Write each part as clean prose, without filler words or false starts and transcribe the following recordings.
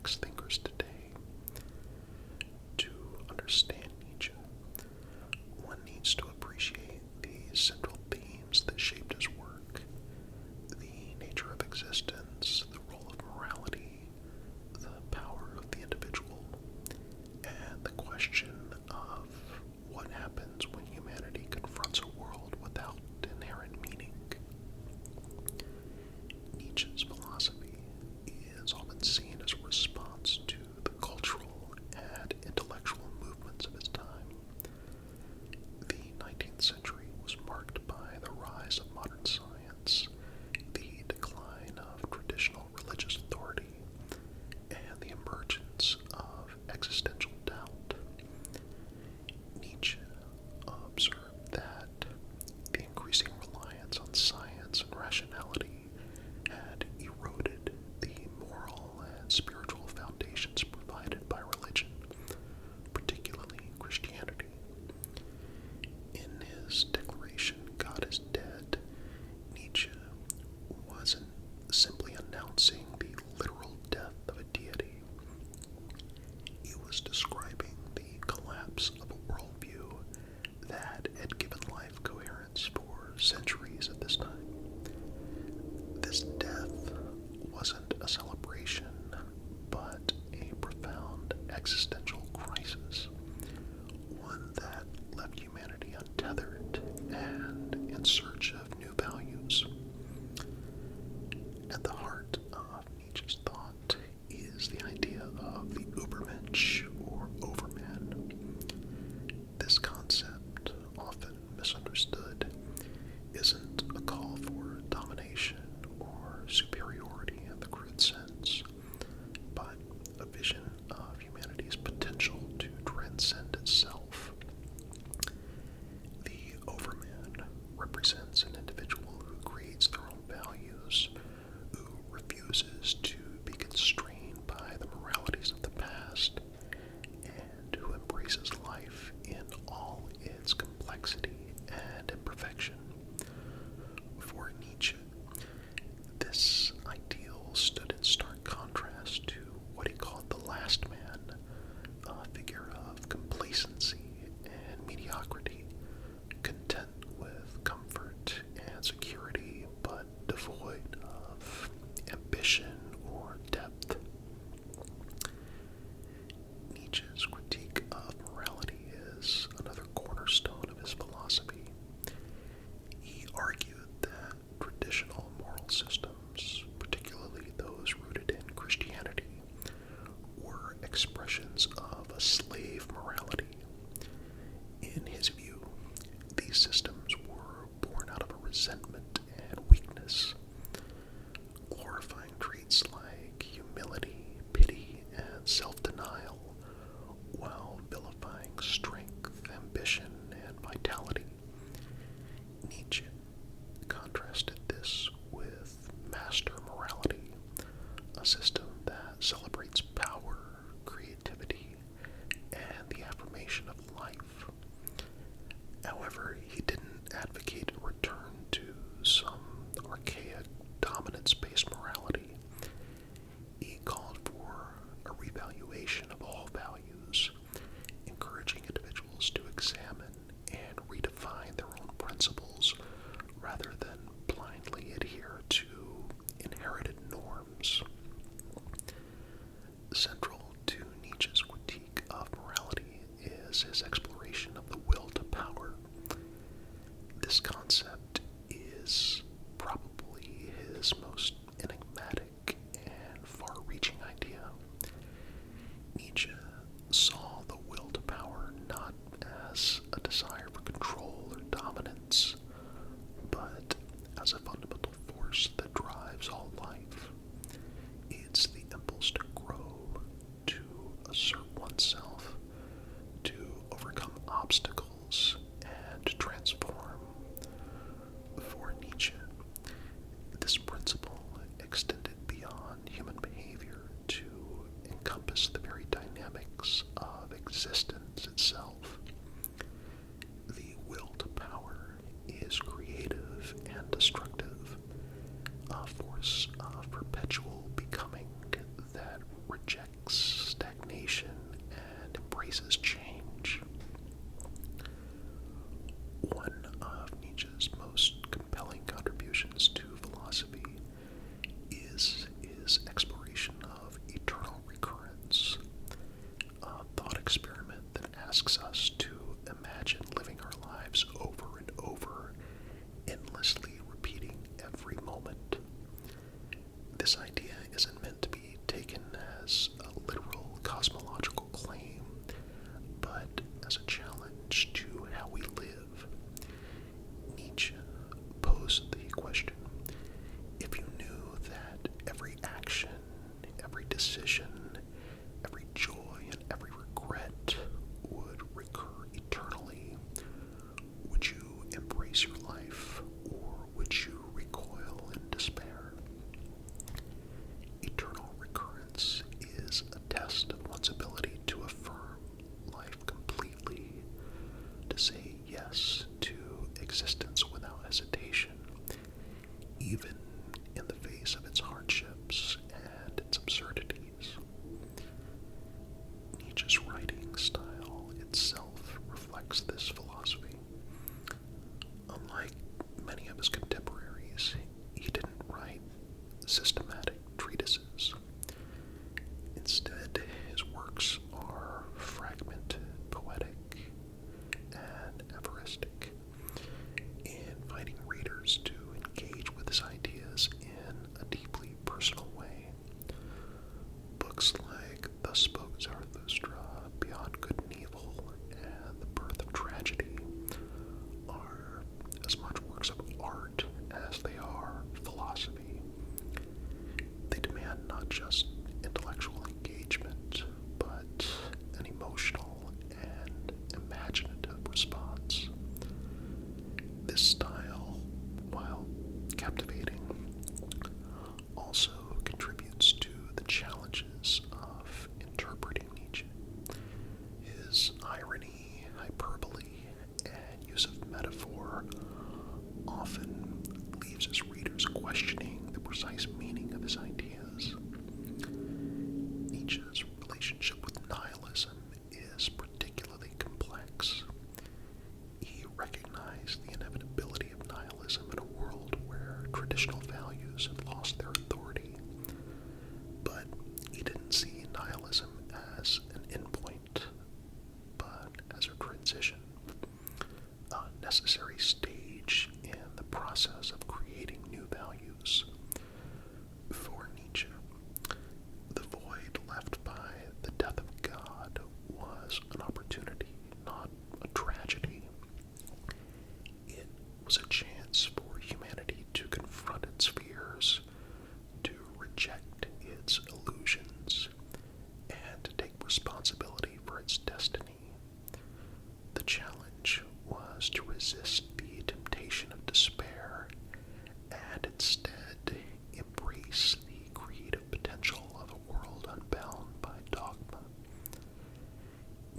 complex thinkers today. To understand Nietzsche, one needs to appreciate the central themes that shaped his work: the nature of existence, the role of morality, the power of the individual, and the question of what happens when humanity confronts a world without inherent meaning. Nietzsche's philosophy is often seen as a response to the cultural and intellectual movements of his time. The 19th century was marked by the rise of modern science, the decline of traditional religious authority, and the emergence of existential doubt. Nietzsche observed that the increasing reliance on science and rationality had eroded the moral and spiritual foundations provided by religion, particularly Christianity. In his declaration, "God is Dead," Nietzsche wasn't simply announcing the literal death of a deity. He was describing the collapse of a worldview that had given life coherence for centuries at this time. This death wasn't a celebration, but a profound existential crisis, one that left humanity untethered and in search of new values. At the heart of Nietzsche's thought is the idea of the Ubermensch, or overman. This concept, often misunderstood, isn't a call for domination or superiority in the crude sense, but a vision of humanity's potential to transcend itself. The overman represents an individual who creates their own values, who refuses to be constrained by the moralities of the past, and who embraces life in all its complexity and imperfection. For Nietzsche, this ideal stood in stark contrast to what he called the last man, a figure of complacency and mediocrity, content with comfort and security, but devoid of ambition or depth. Nietzsche's critique of morality is another cornerstone of his philosophy. He argued that traditional moral systems, particularly those rooted in Christianity, were expressions of a slave morality. In his view, these systems were born out of a resentment and weakness, glorifying traits like humility, pity, and self-denial, while vilifying strength, ambition, and vitality. Nietzsche contrasted this with master morality, a system that celebrates power, creativity, and the affirmation of life. However, he didn't advocate a return to some archaic, dominance-based morality. He called for a revaluation of all values, encouraging individuals to examine and redefine their own principles rather than blindly adhere to inherited norms. Central to Nietzsche's critique of morality is his exploration of the will to power. This concept is probably his most enigmatic and far-reaching idea. Nietzsche saw the will to power not as a desire for control or dominance, but as a fundamental force that drives all life. It's the impulse to grow, to assert oneself, to overcome obstacles, and to transform. For Nietzsche, this principle extended beyond human behavior to encompass the very dynamics of existence itself. The will to power is creative and destructive, a force of perpetual becoming that rejects stagnation and embraces change. One of Nietzsche's most compelling contributions to philosophy is his exploration of eternal recurrence, a thought experiment that asks us to imagine living our lives over and over, endlessly repeating every moment. This idea isn't meant to be taken as a literal cosmological claim, but as a challenge to how we live. Nietzsche posed the question, if you knew that every action, every decision, every joy, and every regret would recur eternally, would you embrace your life, or would you recoil in despair? Eternal recurrence is a test of one's ability to affirm life completely, to say yes to existence without hesitation, even in the face of its hardships and its absurdities. Nietzsche's writing style itself reflects this philosophy. Unlike many of his contemporaries, he didn't write systematic treatises. Instead, his works are fragmented, poetic, and aphoristic, inviting readers to engage with his ideas in a deeply personal way. Books like Thus Spoke Zarathustra, Beyond Good and Evil, and The Birth of Tragedy are as much works of art as they are philosophy. They demand not just intellectual engagement, but an emotional and imaginative response. This style, while captivating, also contributes to the challenges of interpreting Nietzsche. His irony, hyperbole, and use of metaphor often leaves his readers questioning the precise meaning of his ideas. Nietzsche's relationship with nihilism is particularly complex. He recognized the inevitability of nihilism in a world where traditional values have lost their authority, but he didn't see nihilism as an endpoint, but as a transition, a necessary stage in the process of creating new values. For Nietzsche, the void left by the death of God was an opportunity, not a tragedy. It was a chance for humanity to confront its fears, to reject its illusions, and to take responsibility for its destiny. The challenge was to resist the temptation of despair and instead embrace the creative potential of a world unbound by dogma.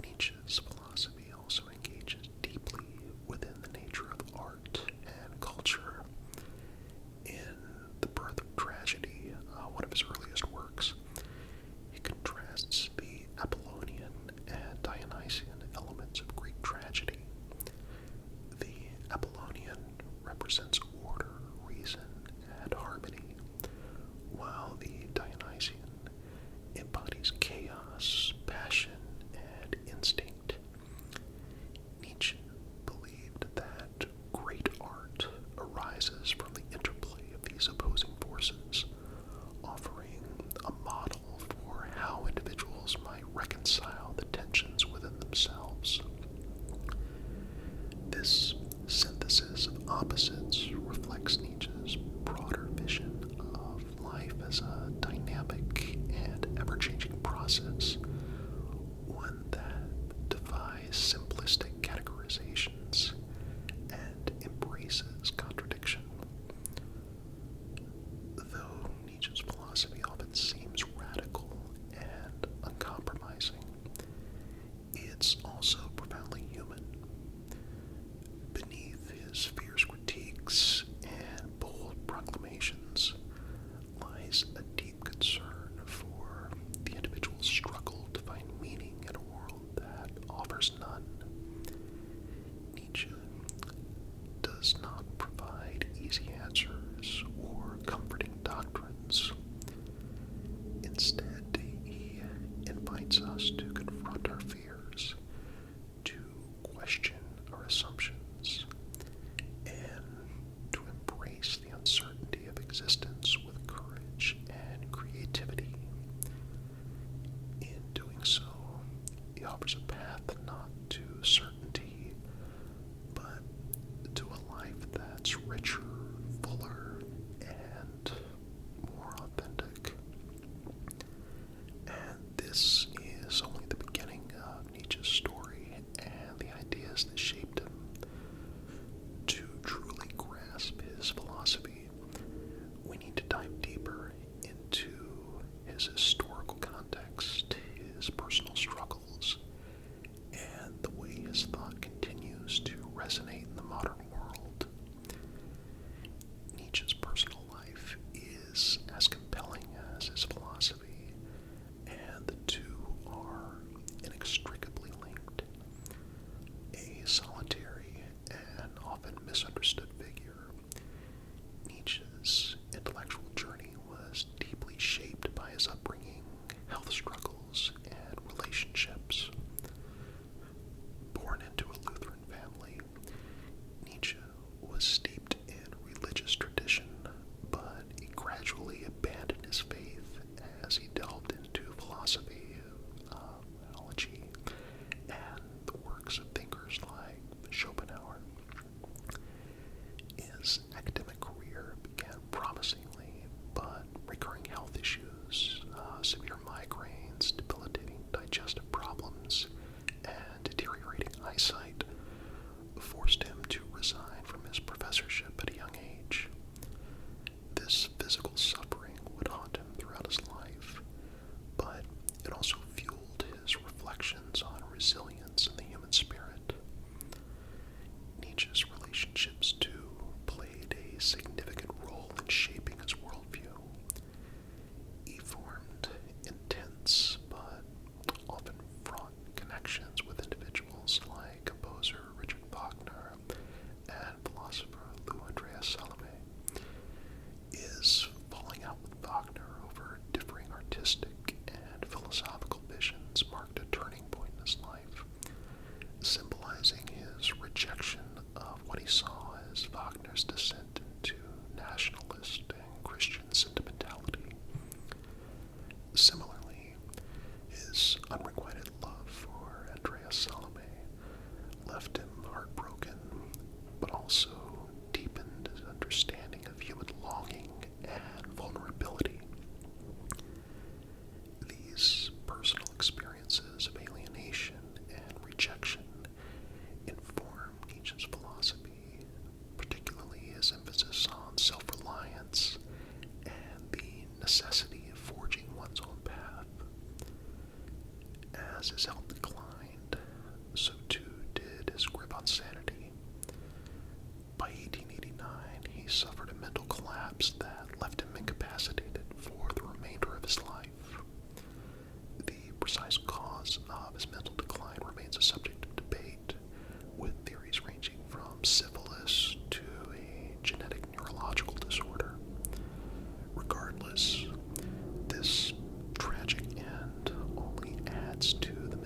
Nietzsche's philosophy also engages deeply within the nature of art and culture. In The Birth of Tragedy, one of his earliest works, he contrasts the Apollonian and Dionysian elements of Greek tragedy. The Apollonian represents order, reason, and harmony, while the Dionysian embodies chaos, passion, and instinct. Nietzsche believed that great art arises from the interplay of these opposing forces, offering a model for how individuals might reconcile the tensions within themselves. This synthesis of opposites reflects Nietzsche's broader vision of life as a dynamic and ever-changing process, one that defies simplistic categorizations and embraces contradiction. Though Nietzsche's philosophy often seems radical and uncompromising, philosophy, biology, and the works of thinkers like Schopenhauer. His academic career began promisingly, but recurring health issues, severe migraines, debilitating digestive problems, and deteriorating eyesight forced him to resign from his professorship at a young age. This physical suffering would haunt him throughout his life, but it also fueled his reflections on resilience in the human spirit. Nietzsche's relationships, too, played a significant role in shaping his worldview. He formed intense but often fraught connections with individuals like composer Richard Wagner and philosopher Lou Andreas Salome. His falling out with Wagner over differing artistic and philosophical visions marked a turning point in his life, symbolizing his rejection of what he saw as Wagner's descent into nationalist and Christian sentimentality. Similarly, his unrequited love for Andreas Salome left him heartbroken, but also deepened his understanding of human longing and vulnerability. These personal experiences of alienation and rejection inform Nietzsche's philosophy, particularly his emphasis on self-reliance and the necessity of forging one's own path. As his health declined, so too did his grip on sanity. By 1889, he suffered a mental collapse that left him incapacitated for the remainder of his life. The precise cause of his mental decline remains a subject of debate, with theories ranging from syphilis to a genetic neurological disorder. Regardless, this tragic end only adds to the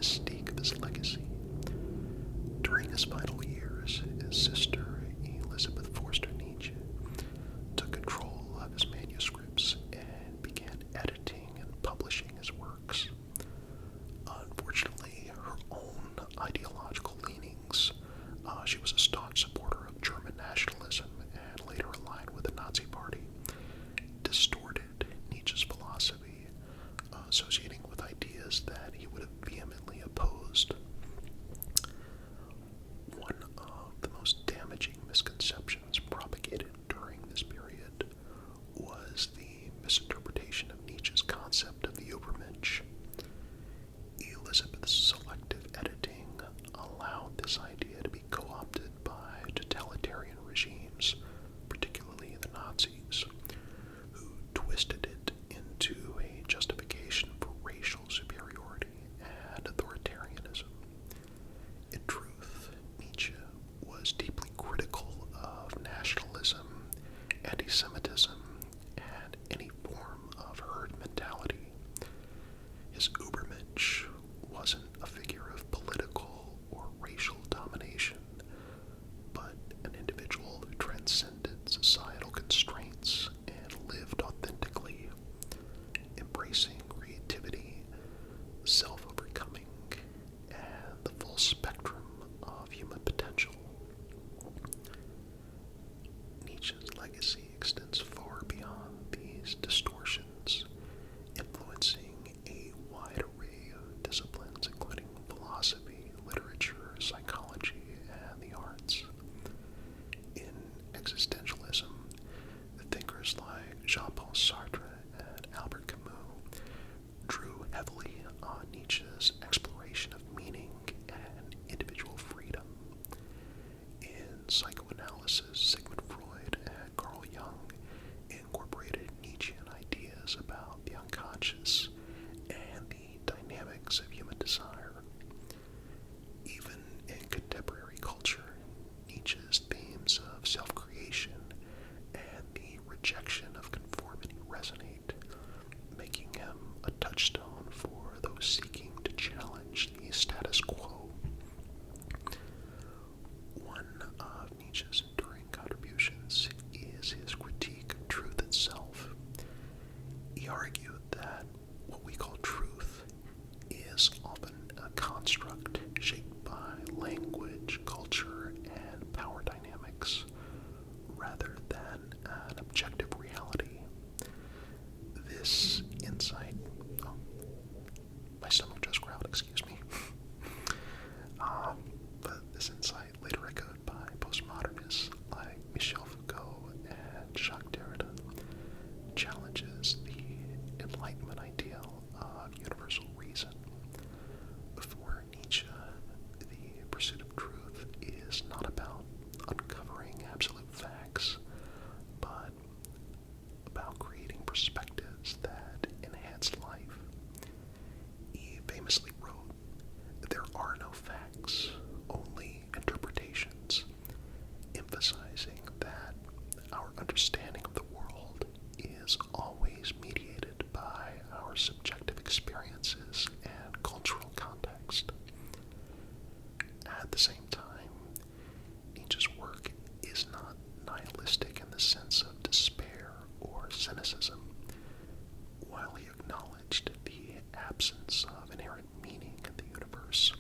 absence of inherent meaning in the universe.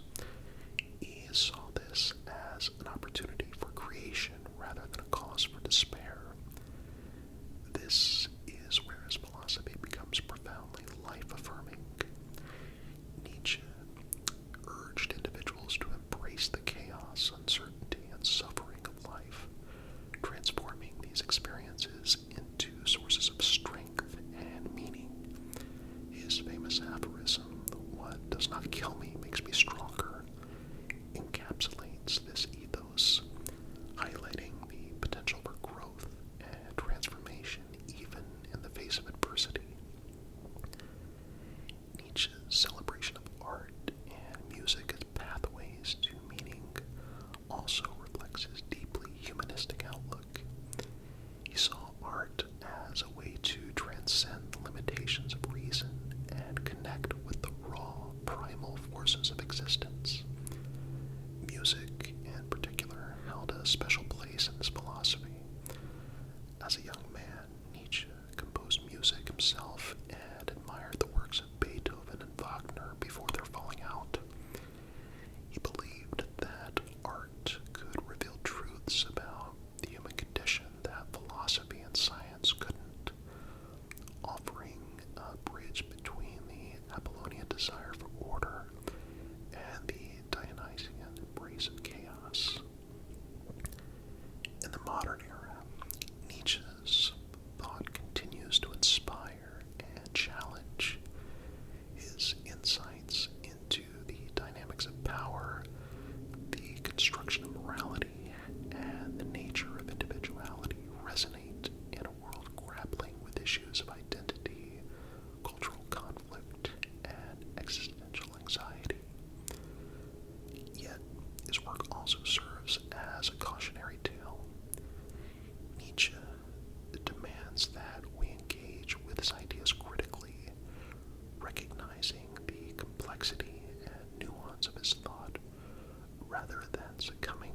He saw this as an opportunity for creation rather than a cause for despair. This is where his philosophy becomes profoundly life-affirming. Nietzsche urged individuals to embrace the chaos, uncertainty, and suffering of life, transforming these experiences into sources of strength and meaning. His famous aphorism, "What does not kill me makes me stronger," encapsulates this ethos, highlighting the potential for growth and transformation even in the face of adversity. Nietzsche's celebration of art and music as pathways to meaning also reflects his deeply humanistic outlook. He saw art as a way to transcend the limitations of reason and connect with the raw, primal forces of existence. Music, in particular, held a special place in his philosophy. As a young man, Nietzsche composed music himself and admired the works of Beethoven and Wagner before their falling out. He believed that art could reveal truths about the human condition that philosophy and science couldn't, offering a bridge between the Apollonian desire for order and the Dionysian embrace of chaos. In the modern era, Nietzsche's thought continues to inspire and challenge. His insights into the dynamics of power, the construction of morality, and the nature of individuality resonate in a world grappling with issues of identity, cultural conflict, and existential anxiety. Yet, his work also serves as a cautionary tale. Nietzsche demands that we engage with his ideas critically, recognizing the complexity and nuance of his thought, rather than succumbing